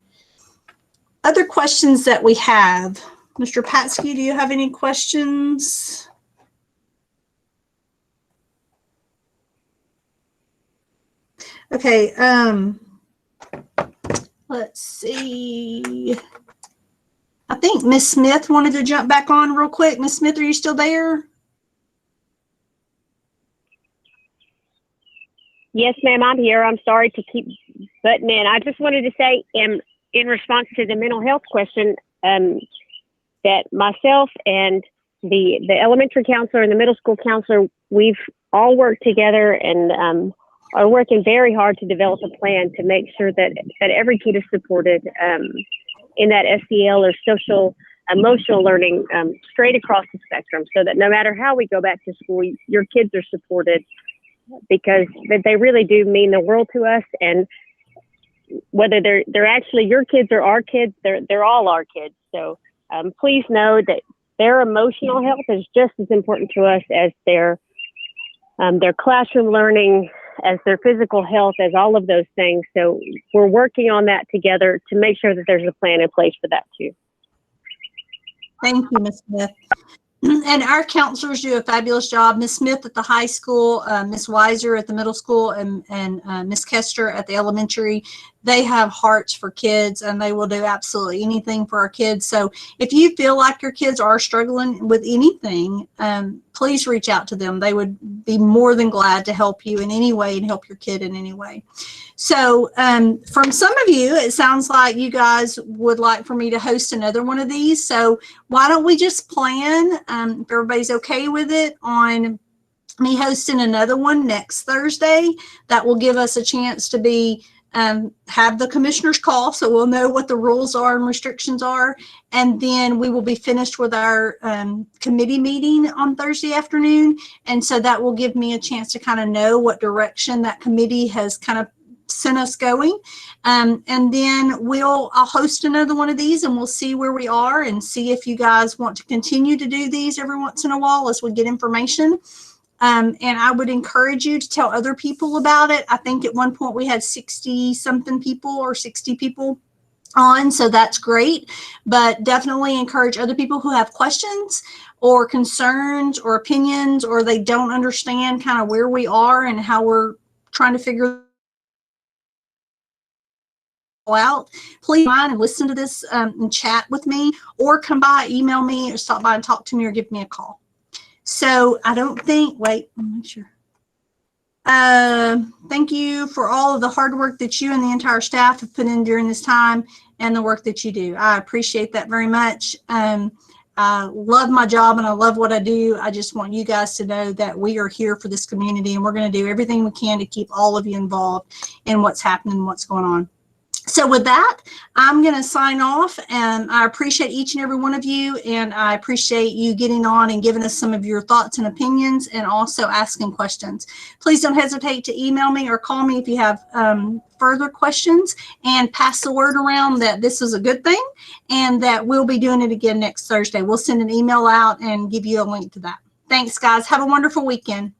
Other questions that we have. Mr. Patsky, do you have any questions? Okay, let's see. I think Miss Smith wanted to jump back on real quick. Miss Smith, are you still there? Yes, ma'am, I'm here. I'm sorry to keep butting in. I just wanted to say in response to the mental health question, that myself and the elementary counselor and the middle school counselor, we've all worked together and are working very hard to develop a plan to make sure that every kid is supported in that SEL or social emotional learning straight across the spectrum, so that no matter how we go back to school, your kids are supported, because they really do mean the world to us. And whether they're actually your kids or our kids, they're all our kids. So please know that their emotional health is just as important to us as their classroom learning, as their physical health, as all of those things. So we're working on that together to make sure that there's a plan in place for that too. Thank you, Ms. Smith. And our counselors do a fabulous job. Ms. Smith at the high school, Ms. Weiser at the middle school, and Ms. Kester at the elementary. They have hearts for kids, and they will do absolutely anything for our kids. So if you feel like your kids are struggling with anything, please reach out to them. They would be more than glad to help you in any way and help your kid in any way. So from some of you, it sounds like you guys would like for me to host another one of these. So why don't we just plan, if everybody's okay with it, on me hosting another one next Thursday. That will give us a chance to be have the commissioners call, so we'll know what the rules are and restrictions are, and then we will be finished with our committee meeting on Thursday afternoon, and so that will give me a chance to kind of know what direction that committee has kind of sent us going, and then I'll host another one of these, and we'll see where we are and see if you guys want to continue to do these every once in a while as we get information. And I would encourage you to tell other people about it. I think at one point we had 60-something people or 60 people on, so that's great. But definitely encourage other people who have questions or concerns or opinions, or they don't understand kind of where we are and how we're trying to figure out. Please mind and listen to this and chat with me, or come by, email me, or stop by and talk to me, or give me a call. So I don't think, wait, I'm not sure. Thank you for all of the hard work that you and the entire staff have put in during this time, and the work that you do. I appreciate that very much. I love my job and I love what I do. I just want you guys to know that we are here for this community, and we're going to do everything we can to keep all of you involved in what's happening and what's going on. So with that, I'm going to sign off, and I appreciate each and every one of you, and I appreciate you getting on and giving us some of your thoughts and opinions, and also asking questions. Please don't hesitate to email me or call me if you have further questions, and pass the word around that this is a good thing and that we'll be doing it again next Thursday. We'll send an email out and give you a link to that. Thanks, guys. Have a wonderful weekend.